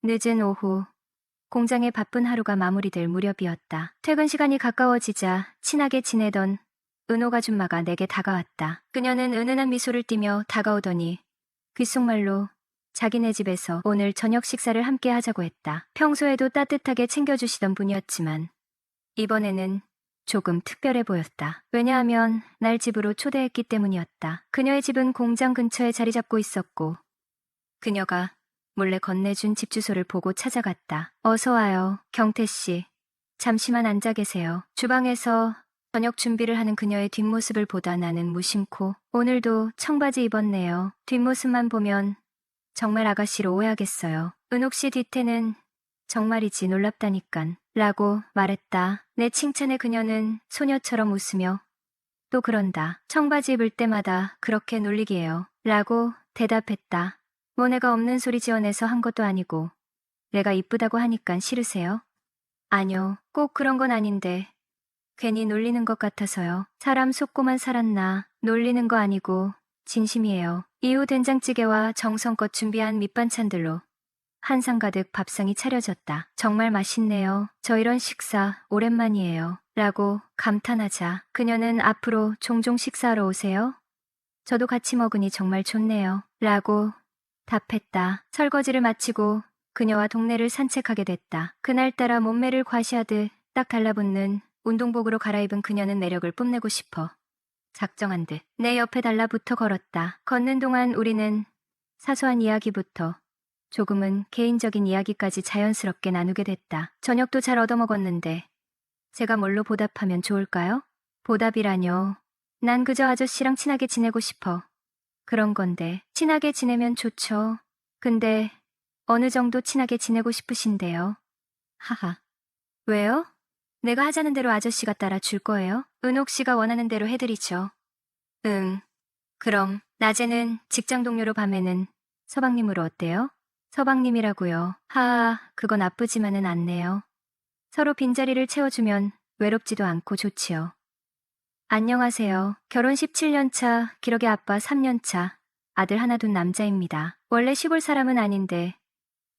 늦은 오후, 공장의 바쁜 하루가 마무리될 무렵이었다. 퇴근 시간이 가까워지자 친하게 지내던 은옥 아줌마가 내게 다가왔다. 그녀는 은은한 미소를 띠며 다가오더니 귓속말로 자기네 집에서 오늘 저녁 식사를 함께 하자고 했다. 평소에도 따뜻하게 챙겨주시던 분이었지만 이번에는 조금 특별해 보였다. 왜냐하면 날 집으로 초대했기 때문이었다. 그녀의 집은 공장 근처에 자리 잡고 있었고 그녀가 몰래 건네준 집 주소를 보고 찾아갔다. 어서 와요, 경태 씨. 잠시만 앉아 계세요. 주방에서 저녁 준비를 하는 그녀의 뒷모습을 보다 나는 무심코 오늘도 청바지 입었네요. 뒷모습만 보면 정말 아가씨로 오해하겠어요. 은옥 씨 뒤태는 정말이지 놀랍다니깐 라고 말했다. 내 칭찬에 그녀는 소녀처럼 웃으며 또 그런다. 청바지 입을 때마다 그렇게 놀리기에요 라고 대답했다. 뭐 내가 없는 소리 지어내서 한 것도 아니고 내가 이쁘다고 하니깐 싫으세요? 아니요, 꼭 그런 건 아닌데 괜히 놀리는 것 같아서요. 사람 속고만 살았나. 놀리는 거 아니고 진심이에요. 이후 된장찌개와 정성껏 준비한 밑반찬들로 한상 가득 밥상이 차려졌다. 정말 맛있네요. 저 이런 식사 오랜만이에요. 라고 감탄하자 그녀는 앞으로 종종 식사하러 오세요? 저도 같이 먹으니 정말 좋네요. 라고 답했다. 설거지를 마치고 그녀와 동네를 산책하게 됐다. 그날따라 몸매를 과시하듯 딱 달라붙는 운동복으로 갈아입은 그녀는 매력을 뽐내고 싶어 작정한 듯 내 옆에 달라붙어 걸었다. 걷는 동안 우리는 사소한 이야기부터 조금은 개인적인 이야기까지 자연스럽게 나누게 됐다. 저녁도 잘 얻어먹었는데 제가 뭘로 보답하면 좋을까요? 보답이라뇨. 난 그저 아저씨랑 친하게 지내고 싶어. 그런 건데 친하게 지내면 좋죠. 근데 어느 정도 친하게 지내고 싶으신데요. 하하. 왜요? 내가 하자는 대로 아저씨가 따라 줄 거예요? 은옥 씨가 원하는 대로 해드리죠. 그럼 낮에는 직장 동료로 밤에는 서방님으로 어때요? 서방님이라고요. 하하, 그건 나쁘지만은 않네요. 서로 빈자리를 채워주면 외롭지도 않고 좋지요. 안녕하세요. 결혼 17년 차, 기러기 아빠 3년 차, 아들 하나 둔 남자입니다. 원래 시골 사람은 아닌데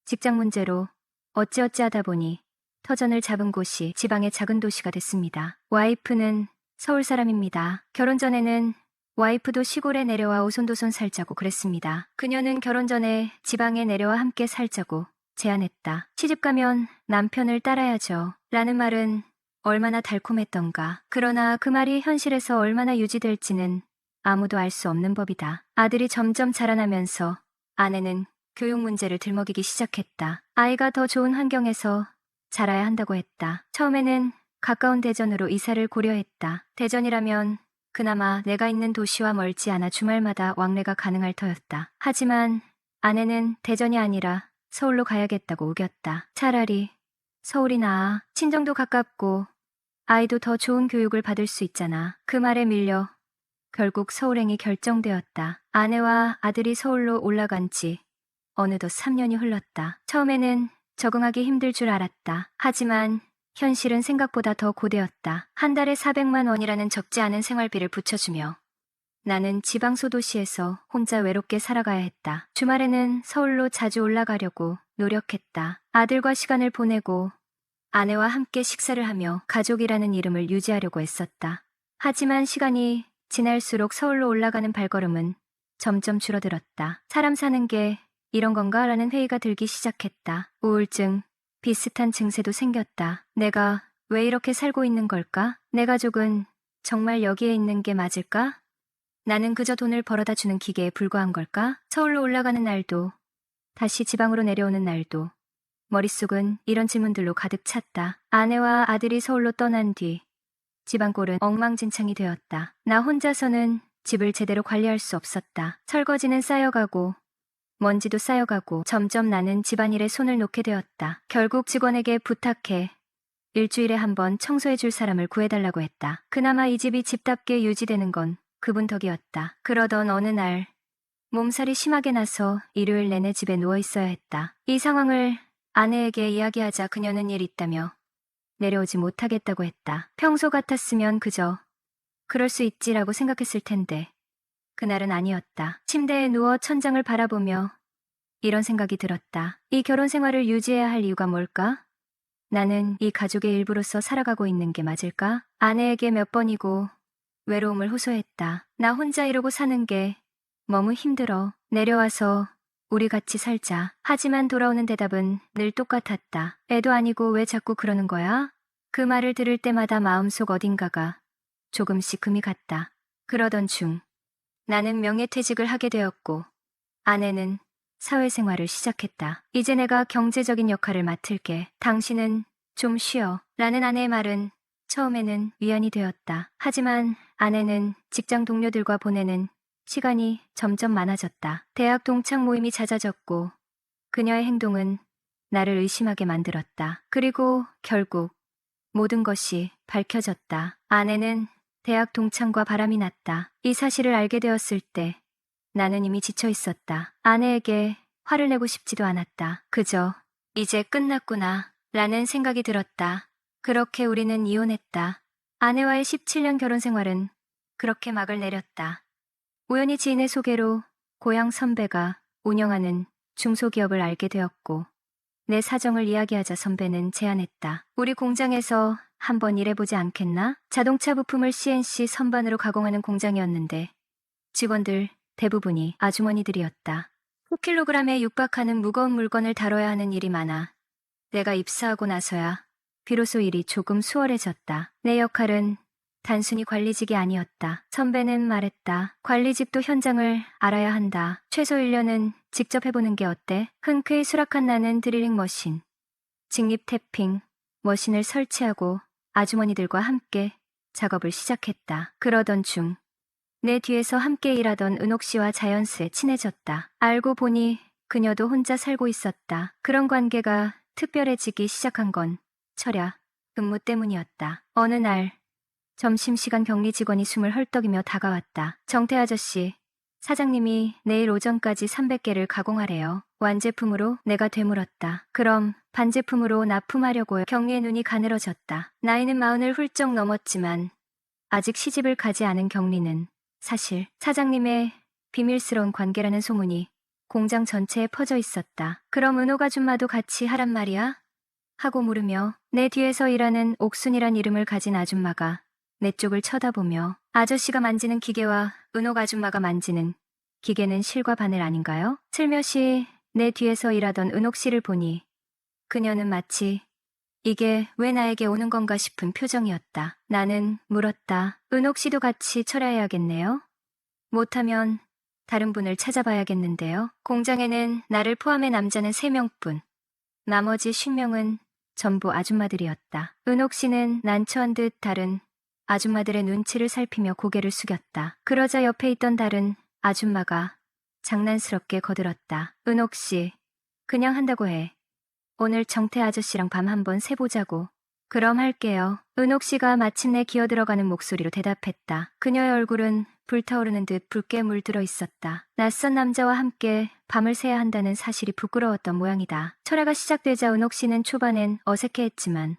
직장 문제로 어찌어찌 하다 보니 터전을 잡은 곳이 지방의 작은 도시가 됐습니다. 와이프는 서울 사람입니다. 결혼 전에는 와이프도 시골에 내려와 오손도손 살자고 그랬습니다. 그녀는 결혼 전에 지방에 내려와 함께 살자고 제안했다. 시집가면 남편을 따라야죠. 라는 말은 얼마나 달콤했던가. 그러나 그 말이 현실에서 얼마나 유지될지는 아무도 알 수 없는 법이다. 아들이 점점 자라나면서 아내는 교육 문제를 들먹이기 시작했다. 아이가 더 좋은 환경에서 자라야 한다고 했다. 처음에는 가까운 대전으로 이사를 고려했다. 대전이라면 그나마 내가 있는 도시와 멀지 않아 주말마다 왕래가 가능할 터였다. 하지만 아내는 대전이 아니라 서울로 가야겠다고 우겼다. 차라리 서울이 나아. 친정도 가깝고 아이도 더 좋은 교육을 받을 수 있잖아. 그 말에 밀려 결국 서울행이 결정되었다. 아내와 아들이 서울로 올라간 지 어느덧 3년이 흘렀다. 처음에는 적응하기 힘들 줄 알았다. 하지만 현실은 생각보다 더 고되었다. 한 달에 400만 원이라는 적지 않은 생활비를 붙여주며 나는 지방 소도시에서 혼자 외롭게 살아가야 했다. 주말에는 서울로 자주 올라가려고 노력했다. 아들과 시간을 보내고 아내와 함께 식사를 하며 가족이라는 이름을 유지하려고 했었다. 하지만 시간이 지날수록 서울로 올라가는 발걸음은 점점 줄어들었다. 사람 사는 게 이런 건가? 라는 회의가 들기 시작했다. 우울증, 비슷한 증세도 생겼다. 내가 왜 이렇게 살고 있는 걸까? 내 가족은 정말 여기에 있는 게 맞을까? 나는 그저 돈을 벌어다 주는 기계에 불과한 걸까? 서울로 올라가는 날도, 다시 지방으로 내려오는 날도, 머릿속은 이런 질문들로 가득 찼다. 아내와 아들이 서울로 떠난 뒤, 집안꼴은 엉망진창이 되었다. 나 혼자서는 집을 제대로 관리할 수 없었다. 설거지는 쌓여가고, 먼지도 쌓여가고 점점 나는 집안일에 손을 놓게 되었다. 결국 직원에게 부탁해 일주일에 한 번 청소해 줄 사람을 구해달라고 했다. 그나마 이 집이 집답게 유지되는 건 그분 덕이었다. 그러던 어느 날 몸살이 심하게 나서 일요일 내내 집에 누워 있어야 했다. 이 상황을 아내에게 이야기하자 그녀는 일 있다며 내려오지 못하겠다고 했다. 평소 같았으면 그저 그럴 수 있지라고 생각했을 텐데 그날은 아니었다. 침대에 누워 천장을 바라보며 이런 생각이 들었다. 이 결혼 생활을 유지해야 할 이유가 뭘까? 나는 이 가족의 일부로서 살아가고 있는 게 맞을까? 아내에게 몇 번이고 외로움을 호소했다. 나 혼자 이러고 사는 게 너무 힘들어. 내려와서 우리 같이 살자. 하지만 돌아오는 대답은 늘 똑같았다. 애도 아니고 왜 자꾸 그러는 거야? 그 말을 들을 때마다 마음속 어딘가가 조금씩 금이 갔다. 그러던 중 나는 명예퇴직을 하게 되었고 아내는 사회생활을 시작했다. 이제 내가 경제적인 역할을 맡을게. 당신은 좀 쉬어. 라는 아내의 말은 처음에는 위안이 되었다. 하지만 아내는 직장 동료들과 보내는 시간이 점점 많아졌다. 대학 동창 모임이 잦아졌고 그녀의 행동은 나를 의심하게 만들었다. 그리고 결국 모든 것이 밝혀졌다. 아내는 대학 동창과 바람이 났다. 이 사실을 알게 되었을 때 나는 이미 지쳐 있었다. 아내에게 화를 내고 싶지도 않았다. 그저 이제 끝났구나 라는 생각이 들었다. 그렇게 우리는 이혼했다. 아내와의 17년 결혼 생활은 그렇게 막을 내렸다. 우연히 지인의 소개로 고향 선배가 운영하는 중소기업을 알게 되었고 내 사정을 이야기하자 선배는 제안했다. 우리 공장에서 한번 일해보지 않겠나? 자동차 부품을 CNC 선반으로 가공하는 공장이었는데 직원들 대부분이 아주머니들이었다. 5kg에 육박하는 무거운 물건을 다뤄야 하는 일이 많아 내가 입사하고 나서야 비로소 일이 조금 수월해졌다. 내 역할은 단순히 관리직이 아니었다. 선배는 말했다. 관리직도 현장을 알아야 한다. 최소 1년은 직접 해보는 게 어때? 흔쾌히 수락한 나는 드릴링 머신, 직립 태핑 머신을 설치하고 아주머니들과 함께 작업을 시작했다. 그러던 중 내 뒤에서 함께 일하던 은옥 씨와 자연스레 친해졌다. 알고 보니 그녀도 혼자 살고 있었다. 그런 관계가 특별해지기 시작한 건 철야, 근무 때문이었다. 어느 날 점심시간 격리 직원이 숨을 헐떡이며 다가왔다. 정태 아저씨, 사장님이 내일 오전까지 300개를 가공하래요. 완제품으로 내가 되물었다. 그럼 반제품으로 납품하려고요. 경리의 눈이 가늘어졌다. 나이는 40을 훌쩍 넘었지만 아직 시집을 가지 않은 경리는 사실 사장님의 비밀스러운 관계라는 소문이 공장 전체에 퍼져 있었다. 그럼 은옥 아줌마도 같이 하란 말이야? 하고 물으며 내 뒤에서 일하는 옥순이란 이름을 가진 아줌마가 내 쪽을 쳐다보며 아저씨가 만지는 기계와 은옥 아줌마가 만지는 기계는 실과 바늘 아닌가요? 슬며시 내 뒤에서 일하던 은옥 씨를 보니 그녀는 마치 이게 왜 나에게 오는 건가 싶은 표정이었다. 나는 물었다. 은옥 씨도 같이 철야해야겠네요. 못하면 다른 분을 찾아봐야겠는데요. 공장에는 나를 포함해 남자는 3명뿐. 나머지 50명은 전부 아줌마들이었다. 은옥 씨는 난처한 듯 다른 아줌마들의 눈치를 살피며 고개를 숙였다. 그러자 옆에 있던 다른 아줌마가 장난스럽게 거들었다. 은옥 씨, 그냥 한다고 해. 오늘 정태 아저씨랑 밤 한번 새보자고. 그럼 할게요. 은옥 씨가 마침내 기어들어가는 목소리로 대답했다. 그녀의 얼굴은 불타오르는 듯 붉게 물들어 있었다. 낯선 남자와 함께 밤을 새야 한다는 사실이 부끄러웠던 모양이다. 철야가 시작되자 은옥 씨는 초반엔 어색해했지만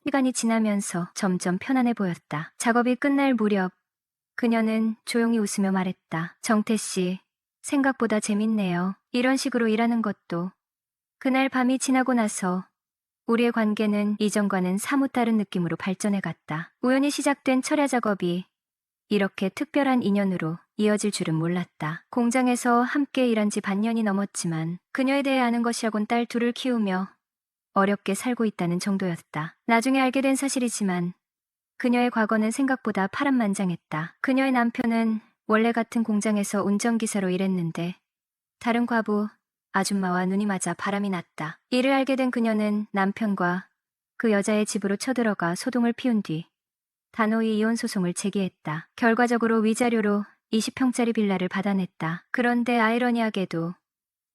시간이 지나면서 점점 편안해 보였다. 작업이 끝날 무렵 그녀는 조용히 웃으며 말했다. 정태 씨, 생각보다 재밌네요. 이런 식으로 일하는 것도. 그날 밤이 지나고 나서 우리의 관계는 이전과는 사뭇 다른 느낌으로 발전해갔다. 우연히 시작된 철야 작업이 이렇게 특별한 인연으로 이어질 줄은 몰랐다. 공장에서 함께 일한 지 반년이 넘었지만 그녀에 대해 아는 것이라곤 딸 둘을 키우며 어렵게 살고 있다는 정도였다. 나중에 알게 된 사실이지만 그녀의 과거는 생각보다 파란만장했다. 그녀의 남편은 원래 같은 공장에서 운전기사로 일했는데 다른 과부 아줌마와 눈이 맞아 바람이 났다. 이를 알게 된 그녀는 남편과 그 여자의 집으로 쳐들어가 소동을 피운 뒤 단호히 이혼 소송을 제기했다. 결과적으로 위자료로 20평짜리 빌라를 받아냈다. 그런데 아이러니하게도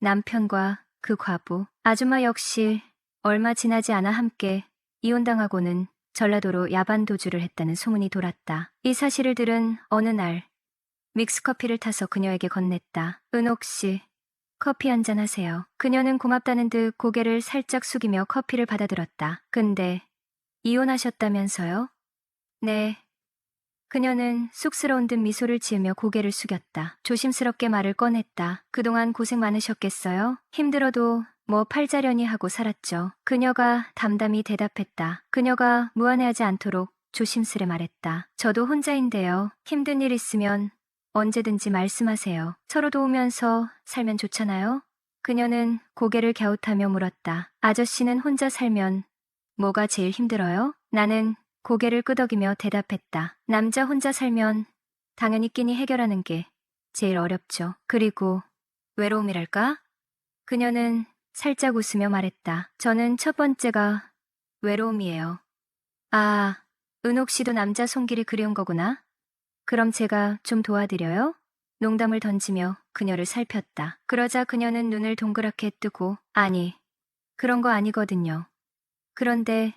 남편과 그 과부 아줌마 역시 얼마 지나지 않아 함께 이혼당하고는 전라도로 야반 도주를 했다는 소문이 돌았다. 이 사실을 들은 어느 날 믹스커피를 타서 그녀에게 건넸다. 은옥 씨, 커피 한잔 하세요. 그녀는 고맙다는 듯 고개를 살짝 숙이며 커피를 받아들었다. 근데 이혼하셨다면서요? 네. 그녀는 쑥스러운 듯 미소를 지으며 고개를 숙였다. 조심스럽게 말을 꺼냈다. 그동안 고생 많으셨겠어요? 힘들어도 뭐 팔자려니 하고 살았죠. 그녀가 담담히 대답했다. 그녀가 무안해하지 않도록 조심스레 말했다. 저도 혼자인데요. 힘든 일 있으면 언제든지 말씀하세요. 서로 도우면서 살면 좋잖아요. 그녀는 고개를 갸웃하며 물었다. 아저씨는 혼자 살면 뭐가 제일 힘들어요? 나는 고개를 끄덕이며 대답했다. 남자 혼자 살면 당연히 끼니 해결하는 게 제일 어렵죠. 그리고 외로움이랄까? 그녀는 살짝 웃으며 말했다. 저는 첫 번째가 외로움이에요. 아, 은옥 씨도 남자 손길이 그리운 거구나. 그럼 제가 좀 도와드려요? 농담을 던지며 그녀를 살폈다. 그러자 그녀는 눈을 동그랗게 뜨고 아니, 그런 거 아니거든요. 그런데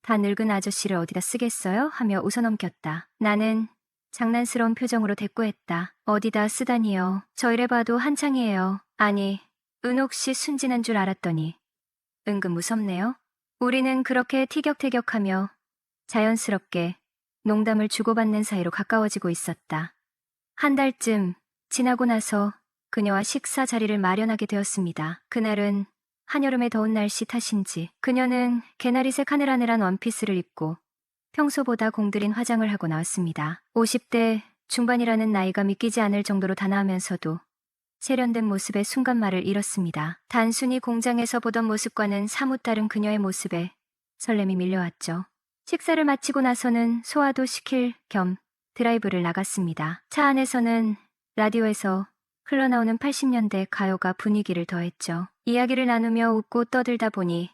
다 늙은 아저씨를 어디다 쓰겠어요? 하며 웃어넘겼다. 나는 장난스러운 표정으로 대꾸했다. 어디다 쓰다니요. 저 이래봐도 한창이에요. 아니, 은옥 씨 순진한 줄 알았더니 은근 무섭네요. 우리는 그렇게 티격태격하며 자연스럽게 농담을 주고받는 사이로 가까워지고 있었다. 한 달쯤 지나고 나서 그녀와 식사 자리를 마련하게 되었습니다. 그날은 한여름의 더운 날씨 탓인지 그녀는 개나리색 하늘하늘한 원피스를 입고 평소보다 공들인 화장을 하고 나왔습니다. 50대 중반이라는 나이가 믿기지 않을 정도로 단아하면서도 세련된 모습에 순간 말을 잃었습니다. 단순히 공장에서 보던 모습과는 사뭇 다른 그녀의 모습에 설렘이 밀려왔죠. 식사를 마치고 나서는 소화도 시킬 겸 드라이브를 나갔습니다. 차 안에서는 라디오에서 흘러나오는 80년대 가요가 분위기를 더했죠. 이야기를 나누며 웃고 떠들다 보니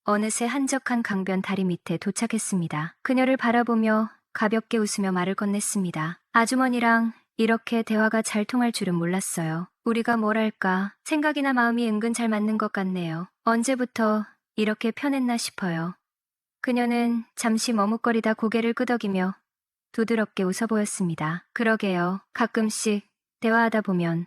어느새 한적한 강변 다리 밑에 도착했습니다. 그녀를 바라보며 가볍게 웃으며 말을 건넸습니다. 아주머니랑 이렇게 대화가 잘 통할 줄은 몰랐어요. 우리가 뭐랄까 생각이나 마음이 은근 잘 맞는 것 같네요. 언제부터 이렇게 편했나 싶어요. 그녀는 잠시 머뭇거리다 고개를 끄덕이며 부드럽게 웃어 보였습니다. 그러게요. 가끔씩 대화하다 보면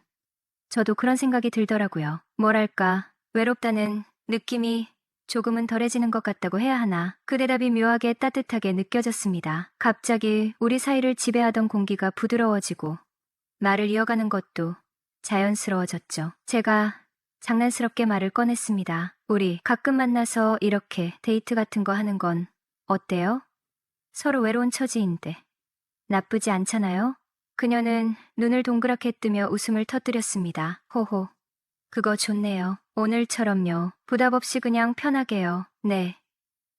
저도 그런 생각이 들더라고요. 뭐랄까 외롭다는 느낌이 조금은 덜해지는 것 같다고 해야 하나. 그 대답이 묘하게 따뜻하게 느껴졌습니다. 갑자기 우리 사이를 지배하던 공기가 부드러워지고 말을 이어가는 것도 자연스러워졌죠. 제가 장난스럽게 말을 꺼냈습니다. 우리 가끔 만나서 이렇게 데이트 같은 거 하는 건 어때요? 서로 외로운 처지인데 나쁘지 않잖아요? 그녀는 눈을 동그랗게 뜨며 웃음을 터뜨렸습니다. 호호. 그거 좋네요. 오늘처럼요. 부담 없이 그냥 편하게요. 네.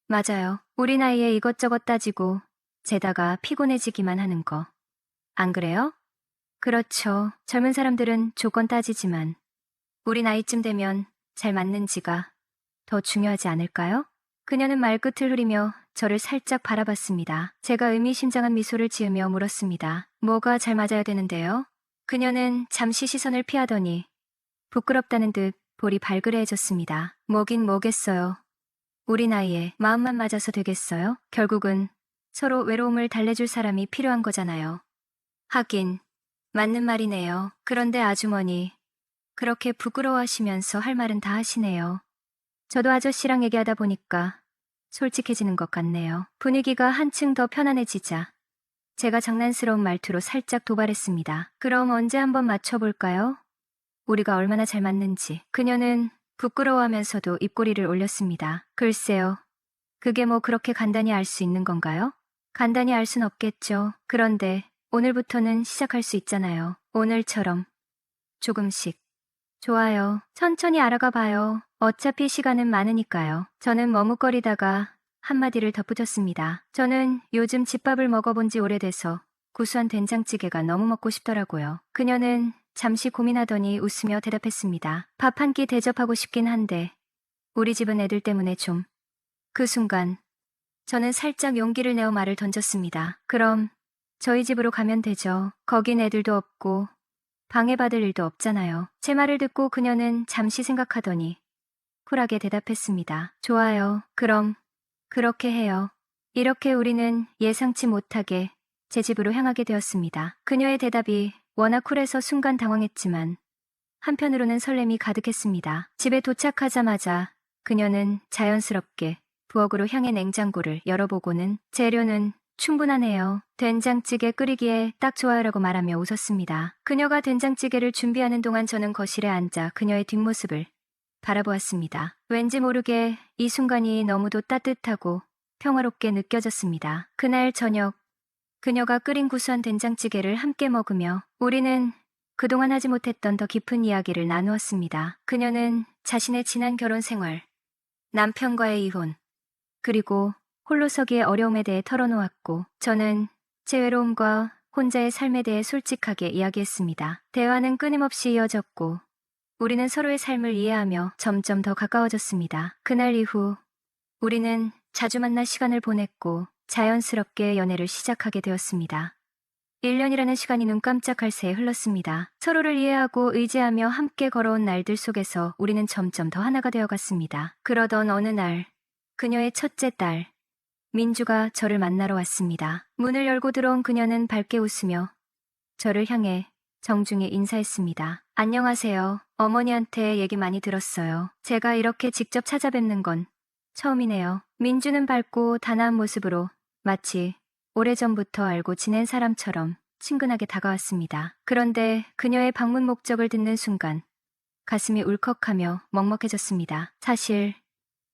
맞아요. 우리 나이에 이것저것 따지고 재다가 피곤해지기만 하는 거. 안 그래요? 그렇죠. 젊은 사람들은 조건 따지지만 우리 나이쯤 되면 잘 맞는지가 더 중요하지 않을까요? 그녀는 말끝을 흐리며 저를 살짝 바라봤습니다. 제가 의미심장한 미소를 지으며 물었습니다. 뭐가 잘 맞아야 되는데요? 그녀는 잠시 시선을 피하더니 부끄럽다는 듯 볼이 발그레해졌습니다. 뭐긴 뭐겠어요. 우리 나이에 마음만 맞아서 되겠어요? 결국은 서로 외로움을 달래줄 사람이 필요한 거잖아요. 하긴 맞는 말이네요. 그런데 아주머니 그렇게 부끄러워하시면서 할 말은 다 하시네요. 저도 아저씨랑 얘기하다 보니까 솔직해지는 것 같네요. 분위기가 한층 더 편안해지자 제가 장난스러운 말투로 살짝 도발했습니다. 그럼 언제 한번 맞춰볼까요? 우리가 얼마나 잘 맞는지. 그녀는 부끄러워하면서도 입꼬리를 올렸습니다. 글쎄요. 그게 뭐 그렇게 간단히 알 수 있는 건가요? 간단히 알 순 없겠죠. 그런데 오늘부터는 시작할 수 있잖아요. 오늘처럼 조금씩. 좋아요. 천천히 알아가 봐요. 어차피 시간은 많으니까요. 저는 머뭇거리다가 한마디를 덧붙였습니다. 저는 요즘 집밥을 먹어본 지 오래돼서 구수한 된장찌개가 너무 먹고 싶더라고요. 그녀는 잠시 고민하더니 웃으며 대답했습니다. 밥 한 끼 대접하고 싶긴 한데 우리 집은 애들 때문에 좀. 그 순간 저는 살짝 용기를 내어 말을 던졌습니다. 그럼 저희 집으로 가면 되죠. 거긴 애들도 없고 방해받을 일도 없잖아요. 제 말을 듣고 그녀는 잠시 생각하더니 쿨하게 대답했습니다. 좋아요. 그럼 그렇게 해요. 이렇게 우리는 예상치 못하게 제 집으로 향하게 되었습니다. 그녀의 대답이 워낙 쿨해서 순간 당황했지만 한편으로는 설렘이 가득했습니다. 집에 도착하자마자 그녀는 자연스럽게 부엌으로 향해 냉장고를 열어보고는 재료는 충분하네요. 된장찌개 끓이기에 딱 좋아요라고 말하며 웃었습니다. 그녀가 된장찌개를 준비하는 동안 저는 거실에 앉아 그녀의 뒷모습을 바라보았습니다. 왠지 모르게 이 순간이 너무도 따뜻하고 평화롭게 느껴졌습니다. 그날 저녁, 그녀가 끓인 구수한 된장찌개를 함께 먹으며 우리는 그동안 하지 못했던 더 깊은 이야기를 나누었습니다. 그녀는 자신의 지난 결혼 생활, 남편과의 이혼, 그리고 홀로서기의 어려움에 대해 털어놓았고 저는 제 외로움과 혼자의 삶에 대해 솔직하게 이야기했습니다. 대화는 끊임없이 이어졌고 우리는 서로의 삶을 이해하며 점점 더 가까워졌습니다. 그날 이후 우리는 자주 만나 시간을 보냈고 자연스럽게 연애를 시작하게 되었습니다. 1년이라는 시간이 눈 깜짝할 새에 흘렀습니다. 서로를 이해하고 의지하며 함께 걸어온 날들 속에서 우리는 점점 더 하나가 되어갔습니다. 그러던 어느 날 그녀의 첫째 딸 민주가 저를 만나러 왔습니다. 문을 열고 들어온 그녀는 밝게 웃으며 저를 향해 정중히 인사했습니다. 안녕하세요. 어머니한테 얘기 많이 들었어요. 제가 이렇게 직접 찾아뵙는 건 처음이네요. 민주는 밝고 단아한 모습으로 마치 오래전부터 알고 지낸 사람처럼 친근하게 다가왔습니다. 그런데 그녀의 방문 목적을 듣는 순간 가슴이 울컥하며 먹먹해졌습니다. 사실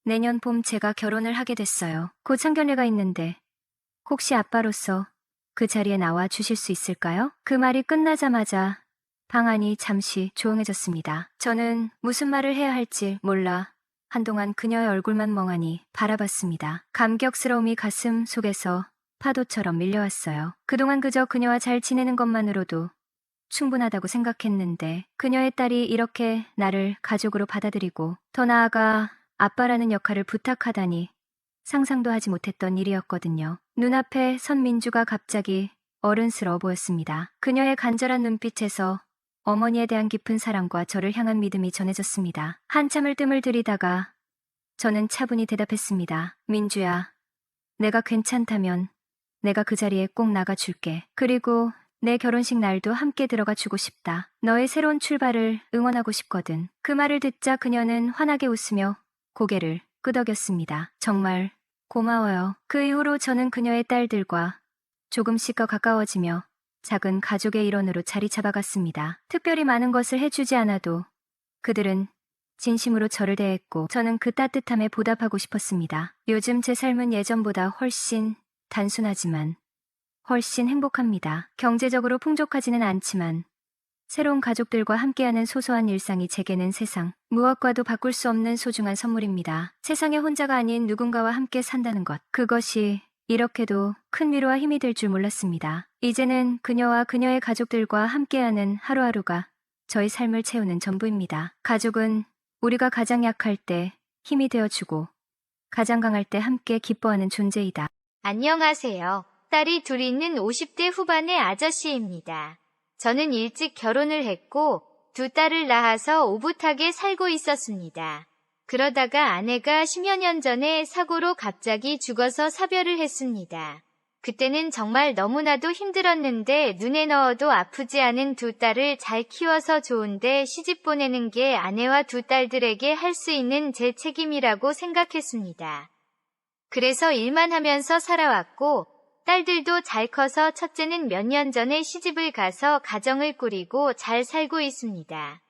내년 봄 제가 결혼을 하게 됐어요. 곧 상견례가 있는데 혹시 아빠로서 그 자리에 나와 주실 수 있을까요? 그 말이 끝나자마자 방 안이 잠시 조용해졌습니다. 저는 무슨 말을 해야 할지 몰라 한동안 그녀의 얼굴만 멍하니 바라봤습니다. 감격스러움이 가슴 속에서 파도처럼 밀려왔어요. 그동안 그저 그녀와 잘 지내는 것만으로도 충분하다고 생각했는데 그녀의 딸이 이렇게 나를 가족으로 받아들이고 더 나아가 아빠라는 역할을 부탁하다니 상상도 하지 못했던 일이었거든요. 눈앞에 선 민주가 갑자기 어른스러워 보였습니다. 그녀의 간절한 눈빛에서 어머니에 대한 깊은 사랑과 저를 향한 믿음이 전해졌습니다. 한참을 뜸을 들이다가 저는 차분히 대답했습니다. 민주야, 내가 괜찮다면 내가 그 자리에 꼭 나가줄게. 그리고 내 결혼식 날도 함께 들어가 주고 싶다. 너의 새로운 출발을 응원하고 싶거든. 그 말을 듣자 그녀는 환하게 웃으며 고개를 끄덕였습니다. 정말 고마워요. 그 이후로 저는 그녀의 딸들과 조금씩 더 가까워지며 작은 가족의 일원으로 자리 잡아갔습니다. 특별히 많은 것을 해주지 않아도 그들은 진심으로 저를 대했고 저는 그 따뜻함에 보답하고 싶었습니다. 요즘 제 삶은 예전보다 훨씬 단순하지만 훨씬 행복합니다. 경제적으로 풍족하지는 않지만 새로운 가족들과 함께하는 소소한 일상이 제게는 세상 무엇과도 바꿀 수 없는 소중한 선물입니다. 세상에 혼자가 아닌 누군가와 함께 산다는 것, 그것이 이렇게도 큰 위로와 힘이 될 줄 몰랐습니다. 이제는 그녀와 그녀의 가족들과 함께하는 하루하루가 저희 삶을 채우는 전부입니다. 가족은 우리가 가장 약할 때 힘이 되어주고 가장 강할 때 함께 기뻐하는 존재이다. 안녕하세요. 딸이 둘 있는 50대 후반의 아저씨입니다. 저는 일찍 결혼을 했고 두 딸을 낳아서 오붓하게 살고 있었습니다. 그러다가 아내가 10여 년 전에 사고로 갑자기 죽어서 사별을 했습니다. 그때는 정말 너무나도 힘들었는데 눈에 넣어도 아프지 않은 두 딸을 잘 키워서 좋은데 시집 보내는 게 아내와 두 딸들에게 할 수 있는 제 책임이라고 생각했습니다. 그래서 일만 하면서 살아왔고 딸들도 잘 커서 첫째는 몇 년 전에 시집을 가서 가정을 꾸리고 잘 살고 있습니다.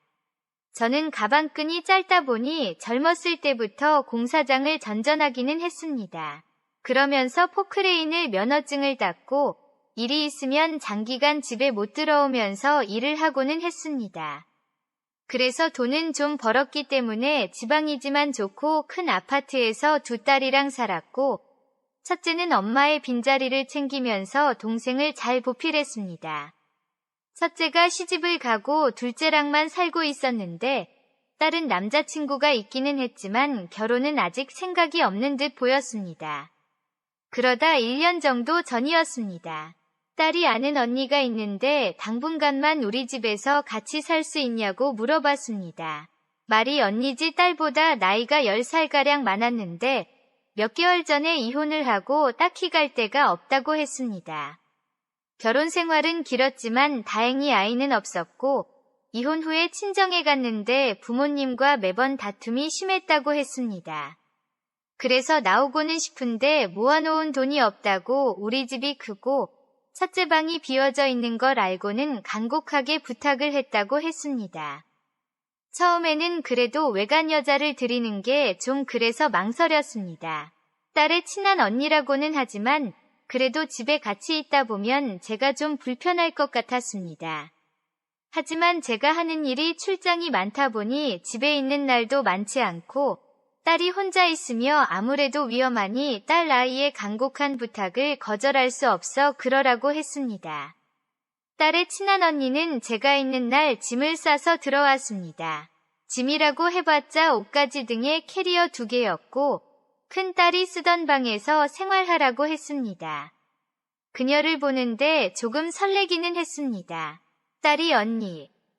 저는 가방끈이 짧다 보니 젊었을 때부터 공사장을 전전하기는 했습니다. 그러면서 포크레인을 면허증을 땄고 일이 있으면 장기간 집에 못 들어오면서 일을 하고는 했습니다. 그래서 돈은 좀 벌었기 때문에 지방이지만 좋고 큰 아파트에서 두 딸이랑 살았고 첫째는 엄마의 빈자리를 챙기면서 동생을 잘 보필했습니다. 첫째가 시집을 가고 둘째랑만 살고 있었는데 딸은 남자친구가 있기는 했지만 결혼은 아직 생각이 없는 듯 보였습니다. 그러다 1년 정도 전이었습니다. 딸이 아는 언니가 있는데 당분간만 우리 집에서 같이 살 수 있냐고 물어봤습니다. 말이 언니 집 딸보다 나이가 10살가량 많았는데 몇 개월 전에 이혼을 하고 딱히 갈 데가 없다고 했습니다. 결혼 생활은 길었지만 다행히 아이는 없었고 이혼 후에 친정에 갔는데 부모님과 매번 다툼이 심했다고 했습니다. 그래서 나오고는 싶은데 모아놓은 돈이 없다고 우리 집이 크고 첫째 방이 비어져 있는 걸 알고는 간곡하게 부탁을 했다고 했습니다. 처음에는 그래도 외간 여자를 드리는 게 좀 그래서 망설였습니다. 딸의 친한 언니라고는 하지만 그래도 집에 같이 있다 보면 제가 좀 불편할 것 같았습니다. 하지만 제가 하는 일이 출장이 많다 보니 집에 있는 날도 많지 않고 딸이 혼자 있으며 아무래도 위험하니 딸 아이의 간곡한 부탁을 거절할 수 없어 그러라고 했습니다. 딸의 친한 언니는 제가 있는 날 짐을 싸서 들어왔습니다. 짐이라고 해봤자 옷가지 등의 캐리어 2개였고 큰딸이 쓰던 방에서 생활하라고 했습니다. 그녀를 보는데 조금 설레기는 했습니다. 딸이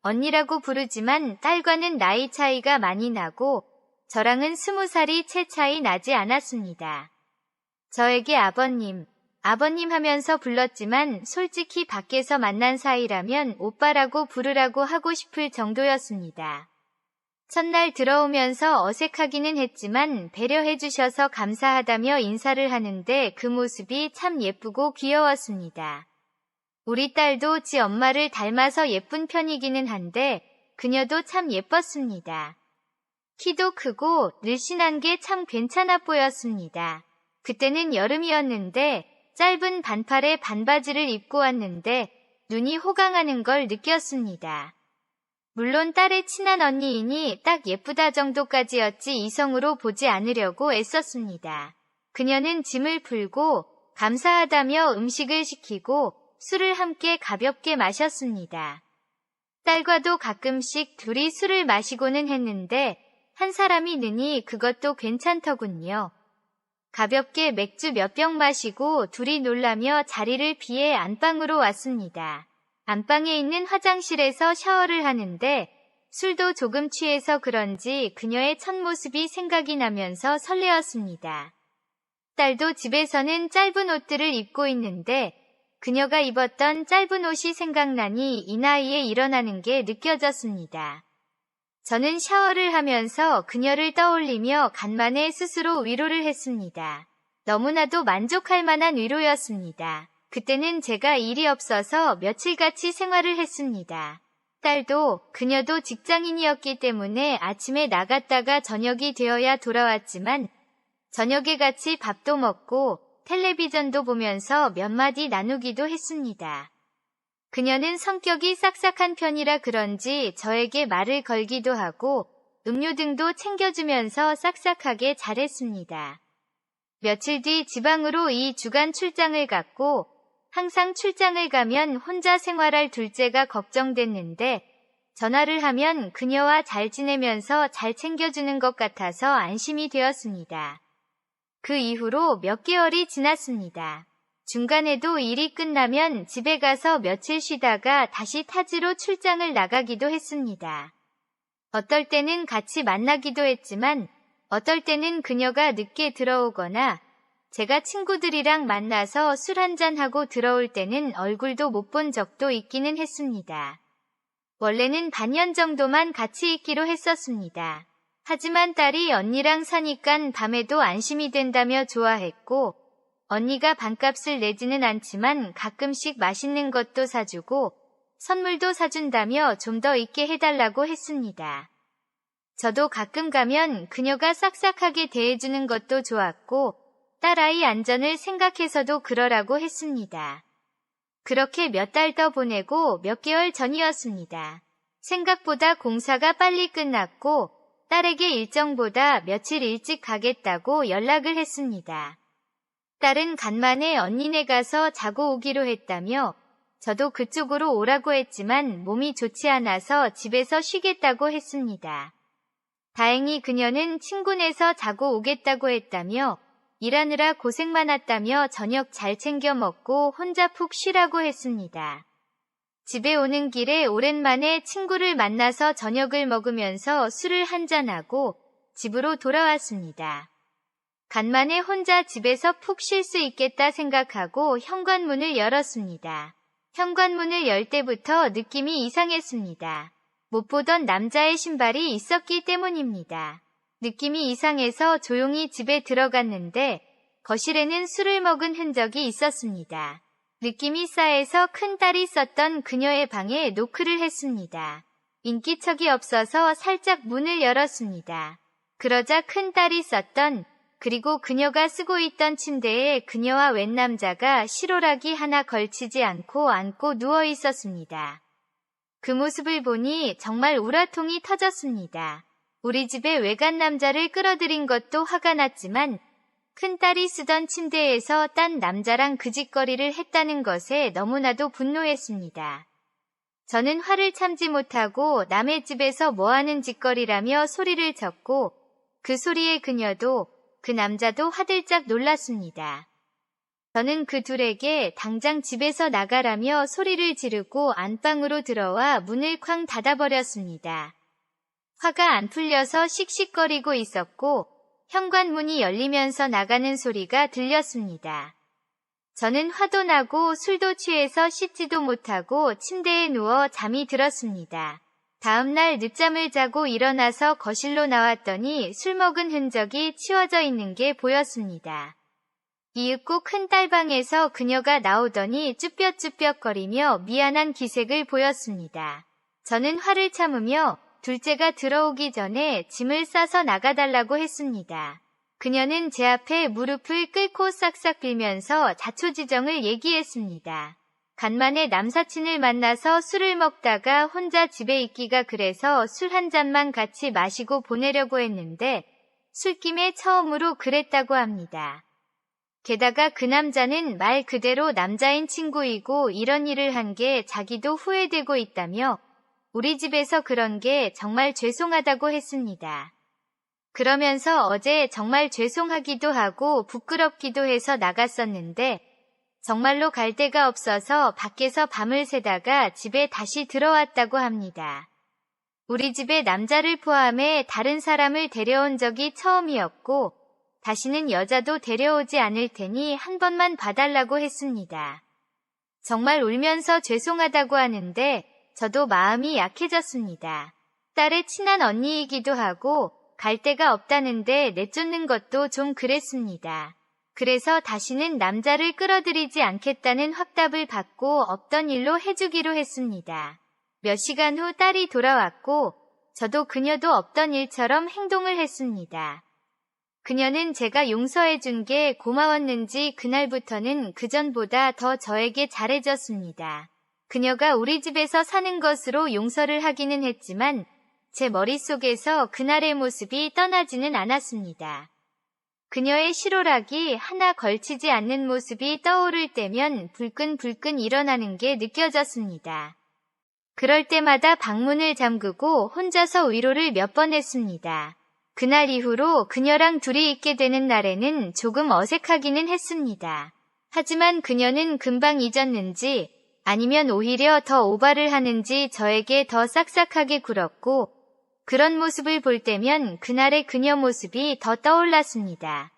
언니라고 부르지만 딸과는 나이 차이가 많이 나고 저랑은 20살이 채 차이 나지 않았습니다. 저에게 아버님 하면서 불렀지만 솔직히 밖에서 만난 사이라면 오빠라고 부르라고 하고 싶을 정도였습니다. 첫날 들어오면서 어색하기는 했지만 배려해 주셔서 감사하다며 인사를 하는데 그 모습이 참 예쁘고 귀여웠습니다. 우리 딸도 지 엄마를 닮아서 예쁜 편이기는 한데 그녀도 참 예뻤습니다. 키도 크고 늘씬한 게 참 괜찮아 보였습니다. 그때는 여름이었는데 짧은 반팔에 반바지를 입고 왔는데 눈이 호강하는 걸 느꼈습니다. 물론 딸의 친한 언니이니 딱 예쁘다 정도까지였지 이성으로 보지 않으려고 애썼습니다. 그녀는 짐을 풀고 감사하다며 음식을 시키고 술을 함께 가볍게 마셨습니다. 딸과도 가끔씩 둘이 술을 마시고는 했는데 한 사람이 느니 그것도 괜찮더군요. 가볍게 맥주 몇 병 마시고 둘이 놀라며 자리를 피해 안방으로 왔습니다. 안방에 있는 화장실에서 샤워를 하는데 술도 조금 취해서 그런지 그녀의 첫 모습이 생각이 나면서 설레었습니다. 딸도 집에서는 짧은 옷들을 입고 있는데 그녀가 입었던 짧은 옷이 생각나니 이 나이에 일어나는 게 느껴졌습니다. 저는 샤워를 하면서 그녀를 떠올리며 간만에 스스로 위로를 했습니다. 너무나도 만족할 만한 위로였습니다. 그때는 제가 일이 없어서 며칠 같이 생활을 했습니다. 딸도 그녀도 직장인이었기 때문에 아침에 나갔다가 저녁이 되어야 돌아왔지만 저녁에 같이 밥도 먹고 텔레비전도 보면서 몇 마디 나누기도 했습니다. 그녀는 성격이 싹싹한 편이라 그런지 저에게 말을 걸기도 하고 음료 등도 챙겨주면서 싹싹하게 잘했습니다. 며칠 뒤 지방으로 2주간 출장을 갔고 항상 출장을 가면 혼자 생활할 둘째가 걱정됐는데 전화를 하면 그녀와 잘 지내면서 잘 챙겨주는 것 같아서 안심이 되었습니다. 그 이후로 몇 개월이 지났습니다. 중간에도 일이 끝나면 집에 가서 며칠 쉬다가 다시 타지로 출장을 나가기도 했습니다. 어떨 때는 같이 만나기도 했지만 어떨 때는 그녀가 늦게 들어오거나 제가 친구들이랑 만나서 술 한잔하고 들어올 때는 얼굴도 못 본 적도 있기는 했습니다. 원래는 반년 정도만 같이 있기로 했었습니다. 하지만 딸이 언니랑 사니깐 밤에도 안심이 된다며 좋아했고 언니가 반값을 내지는 않지만 가끔씩 맛있는 것도 사주고 선물도 사준다며 좀 더 있게 해달라고 했습니다. 저도 가끔 가면 그녀가 싹싹하게 대해주는 것도 좋았고 딸아이 안전을 생각해서도 그러라고 했습니다. 그렇게 몇 달 더 보내고 몇 개월 전이었습니다. 생각보다 공사가 빨리 끝났고 딸에게 일정보다 며칠 일찍 가겠다고 연락을 했습니다. 딸은 간만에 언니네 가서 자고 오기로 했다며 저도 그쪽으로 오라고 했지만 몸이 좋지 않아서 집에서 쉬겠다고 했습니다. 다행히 그녀는 친구네서 자고 오겠다고 했다며 일하느라 고생 많았다며 저녁 잘 챙겨 먹고 혼자 푹 쉬라고 했습니다. 집에 오는 길에 오랜만에 친구를 만나서 저녁을 먹으면서 술을 한잔하고 집으로 돌아왔습니다. 간만에 혼자 집에서 푹 쉴 수 있겠다 생각하고 현관문을 열었습니다. 현관문을 열 때부터 느낌이 이상했습니다. 못 보던 남자의 신발이 있었기 때문입니다. 느낌이 이상해서 조용히 집에 들어갔는데 거실에는 술을 먹은 흔적이 있었습니다. 느낌이 싸해서 큰딸이 썼던 그녀의 방에 노크를 했습니다. 인기척이 없어서 살짝 문을 열었습니다. 그러자 큰딸이 썼던 그리고 그녀가 쓰고 있던 침대에 그녀와 웬 남자가 실오라기 하나 걸치지 않고 안고 누워 있었습니다. 그 모습을 보니 정말 우라통이 터졌습니다. 우리 집에 외간 남자를 끌어들인 것도 화가 났지만 큰딸이 쓰던 침대에서 딴 남자랑 그 짓거리를 했다는 것에 너무나도 분노했습니다. 저는 화를 참지 못하고 남의 집에서 뭐하는 짓거리라며 소리를 쳤고 그 소리에 그녀도 그 남자도 화들짝 놀랐습니다. 저는 그 둘에게 당장 집에서 나가라며 소리를 지르고 안방으로 들어와 문을 쾅 닫아버렸습니다. 화가 안 풀려서 씩씩거리고 있었고 현관문이 열리면서 나가는 소리가 들렸습니다. 저는 화도 나고 술도 취해서 씻지도 못하고 침대에 누워 잠이 들었습니다. 다음날 늦잠을 자고 일어나서 거실로 나왔더니 술 먹은 흔적이 치워져 있는 게 보였습니다. 이윽고 큰딸 방에서 그녀가 나오더니 쭈뼛쭈뼛거리며 미안한 기색을 보였습니다. 저는 화를 참으며 둘째가 들어오기 전에 짐을 싸서 나가달라고 했습니다. 그녀는 제 앞에 무릎을 꿇고 싹싹 빌면서 자초지정을 얘기했습니다. 간만에 남사친을 만나서 술을 먹다가 혼자 집에 있기가 그래서 술 한 잔만 같이 마시고 보내려고 했는데 술김에 처음으로 그랬다고 합니다. 게다가 그 남자는 말 그대로 남자인 친구이고 이런 일을 한 게 자기도 후회되고 있다며 우리 집에서 그런 게 정말 죄송하다고 했습니다. 그러면서 어제 정말 죄송하기도 하고 부끄럽기도 해서 나갔었는데 정말로 갈 데가 없어서 밖에서 밤을 새다가 집에 다시 들어왔다고 합니다. 우리 집에 남자를 포함해 다른 사람을 데려온 적이 처음이었고 다시는 여자도 데려오지 않을 테니 한 번만 봐달라고 했습니다. 정말 울면서 죄송하다고 하는데 저도 마음이 약해졌습니다. 딸의 친한 언니이기도 하고 갈 데가 없다는데 내쫓는 것도 좀 그랬습니다. 그래서 다시는 남자를 끌어들이지 않겠다는 확답을 받고 없던 일로 해주기로 했습니다. 몇 시간 후 딸이 돌아왔고 저도 그녀도 없던 일처럼 행동을 했습니다. 그녀는 제가 용서해준 게 고마웠는지 그날부터는 그전보다 더 저에게 잘해줬습니다. 그녀가 우리 집에서 사는 것으로 용서를 하기는 했지만 제 머릿속에서 그날의 모습이 떠나지는 않았습니다. 그녀의 실오라기 하나 걸치지 않는 모습이 떠오를 때면 불끈불끈 일어나는 게 느껴졌습니다. 그럴 때마다 방문을 잠그고 혼자서 위로를 몇 번 했습니다. 그날 이후로 그녀랑 둘이 있게 되는 날에는 조금 어색하기는 했습니다. 하지만 그녀는 금방 잊었는지 아니면 오히려 더 오바를 하는지 저에게 더 싹싹하게 굴었고 그런 모습을 볼 때면 그날의 그녀 모습이 더 떠올랐습니다.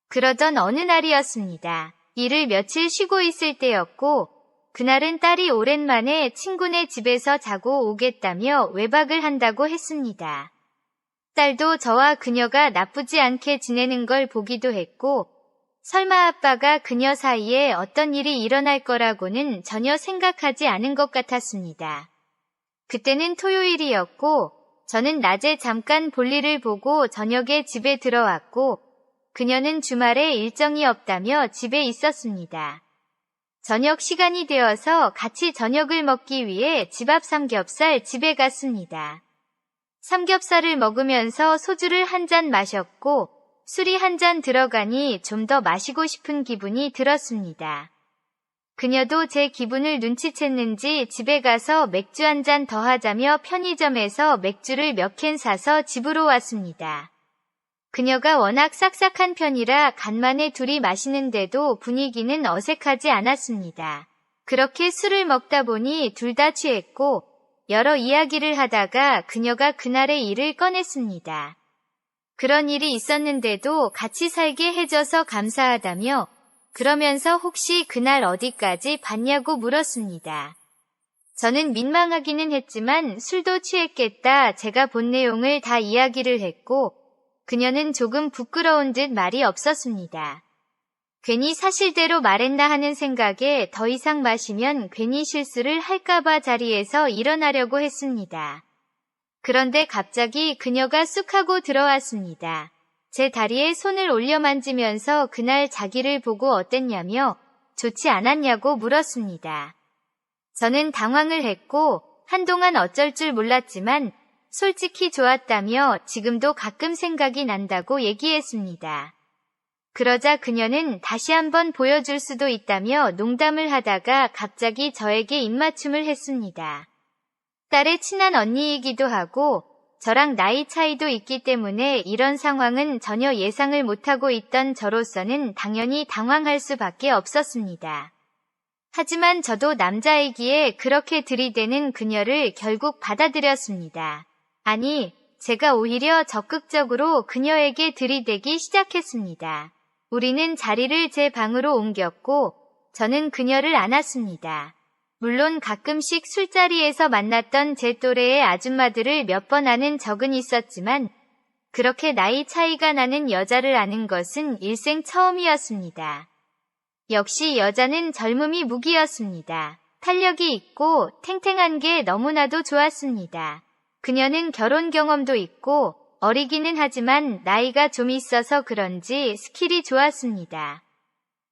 그러던 어느 날이었습니다. 일을 며칠 쉬고 있을 때였고 그날은 딸이 오랜만에 친구네 집에서 자고 오겠다며 외박을 한다고 했습니다. 딸도 저와 그녀가 나쁘지 않게 지내는 걸 보기도 했고 설마 아빠가 그녀 사이에 어떤 일이 일어날 거라고는 전혀 생각하지 않은 것 같았습니다. 그때는 토요일이었고 저는 낮에 잠깐 볼일을 보고 저녁에 집에 들어왔고 그녀는 주말에 일정이 없다며 집에 있었습니다. 저녁 시간이 되어서 같이 저녁을 먹기 위해 집 앞 삼겹살 집에 갔습니다. 삼겹살을 먹으면서 소주를 한 잔 마셨고 술이 한 잔 들어가니 좀 더 마시고 싶은 기분이 들었습니다. 그녀도 제 기분을 눈치챘는지 집에 가서 맥주 한 잔 더 하자며 편의점에서 맥주를 몇 캔 사서 집으로 왔습니다. 그녀가 워낙 싹싹한 편이라 간만에 둘이 마시는데도 분위기는 어색하지 않았습니다. 그렇게 술을 먹다 보니 둘 다 취했고 여러 이야기를 하다가 그녀가 그날의 일을 꺼냈습니다. 그런 일이 있었는데도 같이 살게 해줘서 감사하다며 그러면서 혹시 그날 어디까지 봤냐고 물었습니다. 저는 민망하기는 했지만 술도 취했겠다 제가 본 내용을 다 이야기를 했고 그녀는 조금 부끄러운 듯 말이 없었습니다. 괜히 사실대로 말했나 하는 생각에 더 이상 마시면 괜히 실수를 할까봐 자리에서 일어나려고 했습니다. 그런데 갑자기 그녀가 쑥 하고 들어왔습니다. 제 다리에 손을 올려 만지면서 그날 자기를 보고 어땠냐며 좋지 않았냐고 물었습니다. 저는 당황을 했고 한동안 어쩔 줄 몰랐지만 솔직히 좋았다며 지금도 가끔 생각이 난다고 얘기했습니다. 그러자 그녀는 다시 한번 보여줄 수도 있다며 농담을 하다가 갑자기 저에게 입맞춤을 했습니다. 딸의 친한 언니이기도 하고 저랑 나이 차이도 있기 때문에 이런 상황은 전혀 예상을 못하고 있던 저로서는 당연히 당황할 수밖에 없었습니다. 하지만 저도 남자이기에 그렇게 들이대는 그녀를 결국 받아들였습니다. 아니, 제가 오히려 적극적으로 그녀에게 들이대기 시작했습니다. 우리는 자리를 제 방으로 옮겼고 저는 그녀를 안았습니다. 물론 가끔씩 술자리에서 만났던 제 또래의 아줌마들을 몇 번 아는 적은 있었지만 그렇게 나이 차이가 나는 여자를 아는 것은 일생 처음이었습니다. 역시 여자는 젊음이 무기였습니다. 탄력이 있고 탱탱한 게 너무나도 좋았습니다. 그녀는 결혼 경험도 있고 어리기는 하지만 나이가 좀 있어서 그런지 스킬이 좋았습니다.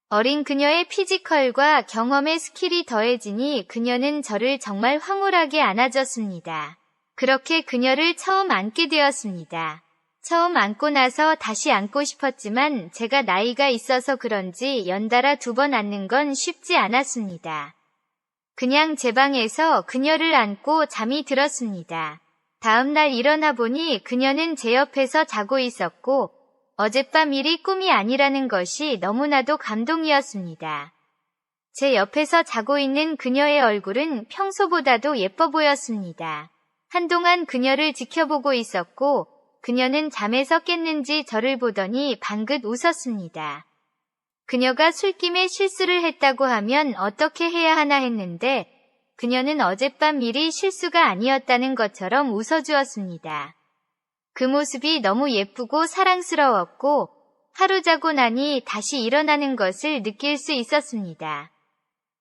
어린 그녀의 피지컬과 경험의 스킬이 더해지니 그녀는 저를 정말 황홀하게 안아줬습니다. 그렇게 그녀를 처음 안게 되었습니다. 처음 안고 나서 다시 안고 싶었지만 제가 나이가 있어서 그런지 연달아 2번 안는 건 쉽지 않았습니다. 그냥 제 방에서 그녀를 안고 잠이 들었습니다. 다음 날 일어나 보니 그녀는 제 옆에서 자고 있었고 어젯밤 일이 꿈이 아니라는 것이 너무나도 감동이었습니다. 제 옆에서 자고 있는 그녀의 얼굴은 평소보다도 예뻐 보였습니다. 한동안 그녀를 지켜보고 있었고 그녀는 잠에서 깼는지 저를 보더니 방긋 웃었습니다. 그녀가 술김에 실수를 했다고 하면 어떻게 해야 하나 했는데 그녀는 어젯밤 일이 실수가 아니었다는 것처럼 웃어주었습니다. 그 모습이 너무 예쁘고 사랑스러웠고 하루 자고 나니 다시 일어나는 것을 느낄 수 있었습니다.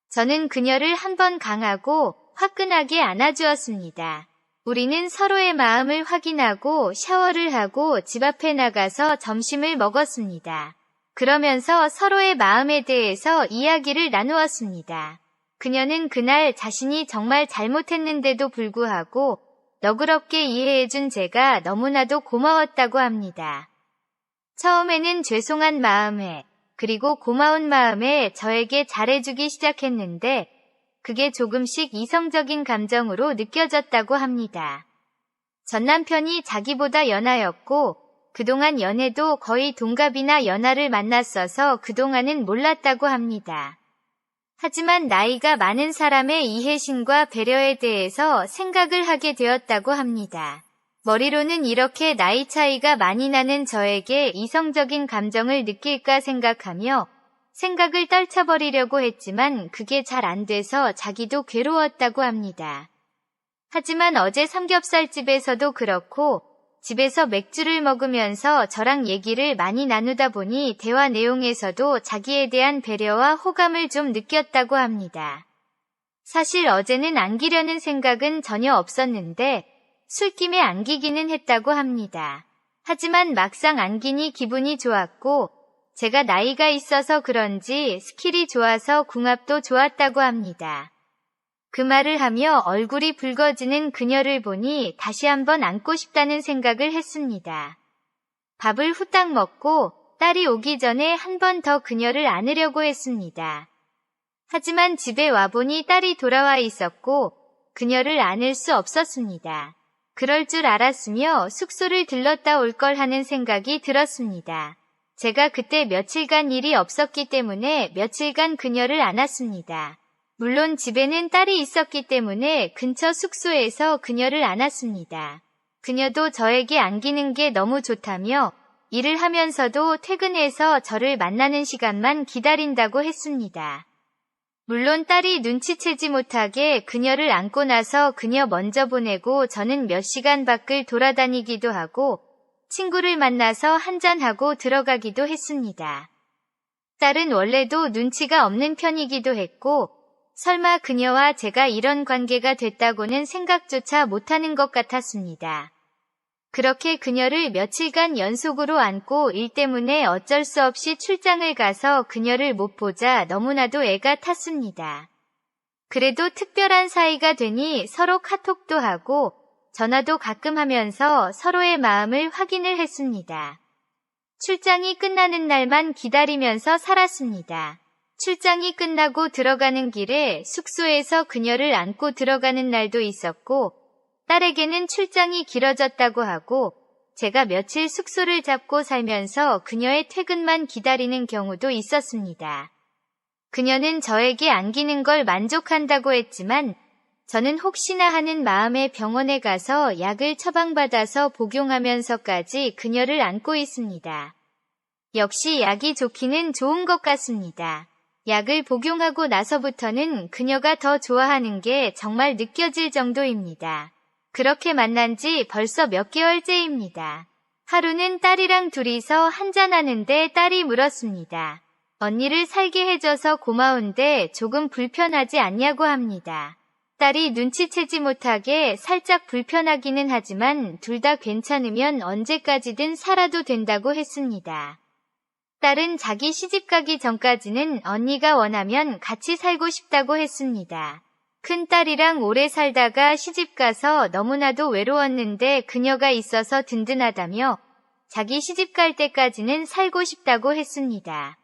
저는 그녀를 한번 강하고 화끈하게 안아주었습니다. 우리는 서로의 마음을 확인하고 샤워를 하고 집 앞에 나가서 점심을 먹었습니다. 그러면서 서로의 마음에 대해서 이야기를 나누었습니다. 그녀는 그날 자신이 정말 잘못했는데도 불구하고 너그럽게 이해해준 제가 너무나도 고마웠다고 합니다. 처음에는 죄송한 마음에 그리고 고마운 마음에 저에게 잘해주기 시작했는데 그게 조금씩 이성적인 감정으로 느껴졌다고 합니다. 전 남편이 자기보다 연하였고 그동안 연애도 거의 동갑이나 연하를 만났어서 그동안은 몰랐다고 합니다. 하지만 나이가 많은 사람의 이해심과 배려에 대해서 생각을 하게 되었다고 합니다. 머리로는 이렇게 나이 차이가 많이 나는 저에게 이성적인 감정을 느낄까 생각하며 생각을 떨쳐버리려고 했지만 그게 잘 안 돼서 자기도 괴로웠다고 합니다. 하지만 어제 삼겹살집에서도 그렇고 집에서 맥주를 먹으면서 저랑 얘기를 많이 나누다 보니 대화 내용에서도 자기에 대한 배려와 호감을 좀 느꼈다고 합니다. 사실 어제는 안기려는 생각은 전혀 없었는데 술김에 안기기는 했다고 합니다. 하지만 막상 안기니 기분이 좋았고 제가 나이가 있어서 그런지 스킬이 좋아서 궁합도 좋았다고 합니다. 그 말을 하며 얼굴이 붉어지는 그녀를 보니 다시 한번 안고 싶다는 생각을 했습니다. 밥을 후딱 먹고 딸이 오기 전에 한 번 더 그녀를 안으려고 했습니다. 하지만 집에 와보니 딸이 돌아와 있었고 그녀를 안을 수 없었습니다. 그럴 줄 알았으며 숙소를 들렀다 올 걸 하는 생각이 들었습니다. 제가 그때 며칠간 일이 없었기 때문에 며칠간 그녀를 안았습니다. 물론 집에는 딸이 있었기 때문에 근처 숙소에서 그녀를 안았습니다. 그녀도 저에게 안기는 게 너무 좋다며 일을 하면서도 퇴근해서 저를 만나는 시간만 기다린다고 했습니다. 물론 딸이 눈치채지 못하게 그녀를 안고 나서 그녀 먼저 보내고 저는 몇 시간 밖을 돌아다니기도 하고 친구를 만나서 한잔하고 들어가기도 했습니다. 딸은 원래도 눈치가 없는 편이기도 했고 설마 그녀와 제가 이런 관계가 됐다고는 생각조차 못하는 것 같았습니다. 그렇게 그녀를 며칠간 연속으로 안고 일 때문에 어쩔 수 없이 출장을 가서 그녀를 못 보자 너무나도 애가 탔습니다. 그래도 특별한 사이가 되니 서로 카톡도 하고 전화도 가끔 하면서 서로의 마음을 확인을 했습니다. 출장이 끝나는 날만 기다리면서 살았습니다. 출장이 끝나고 들어가는 길에 숙소에서 그녀를 안고 들어가는 날도 있었고 딸에게는 출장이 길어졌다고 하고 제가 며칠 숙소를 잡고 살면서 그녀의 퇴근만 기다리는 경우도 있었습니다. 그녀는 저에게 안기는 걸 만족한다고 했지만 저는 혹시나 하는 마음에 병원에 가서 약을 처방받아서 복용하면서까지 그녀를 안고 있습니다. 역시 약이 좋기는 좋은 것 같습니다. 약을 복용하고 나서부터는 그녀가 더 좋아하는 게 정말 느껴질 정도입니다. 그렇게 만난 지 벌써 몇 개월째입니다. 하루는 딸이랑 둘이서 한잔하는데 딸이 물었습니다. 언니를 살게 해줘서 고마운데 조금 불편하지 않냐고 합니다. 딸이 눈치채지 못하게 살짝 불편하기는 하지만 둘 다 괜찮으면 언제까지든 살아도 된다고 했습니다. 딸은 자기 시집가기 전까지는 언니가 원하면 같이 살고 싶다고 했습니다. 큰딸이랑 오래 살다가 시집가서 너무나도 외로웠는데 그녀가 있어서 든든하다며 자기 시집갈 때까지는 살고 싶다고 했습니다.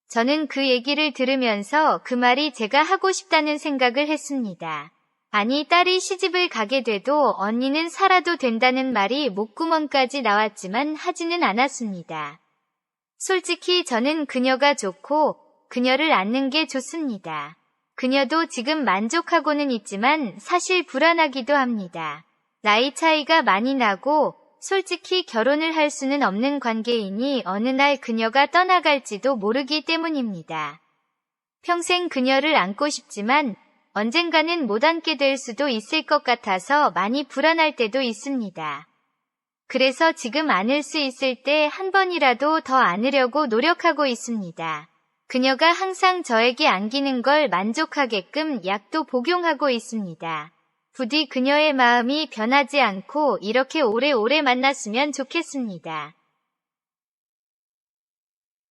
저는 그 얘기를 들으면서 그 말이 제가 하고 싶다는 생각을 했습니다. 아니, 딸이 시집을 가게 돼도 언니는 살아도 된다는 말이 목구멍까지 나왔지만 하지는 않았습니다. 솔직히 저는 그녀가 좋고 그녀를 안는 게 좋습니다. 그녀도 지금 만족하고는 있지만 사실 불안하기도 합니다. 나이 차이가 많이 나고 솔직히 결혼을 할 수는 없는 관계이니 어느 날 그녀가 떠나갈지도 모르기 때문입니다. 평생 그녀를 안고 싶지만 언젠가는 못 안게 될 수도 있을 것 같아서 많이 불안할 때도 있습니다. 그래서 지금 안을 수 있을 때 한 번이라도 더 안으려고 노력하고 있습니다. 그녀가 항상 저에게 안기는 걸 만족하게끔 약도 복용하고 있습니다. 부디 그녀의 마음이 변하지 않고 이렇게 오래오래 만났으면 좋겠습니다.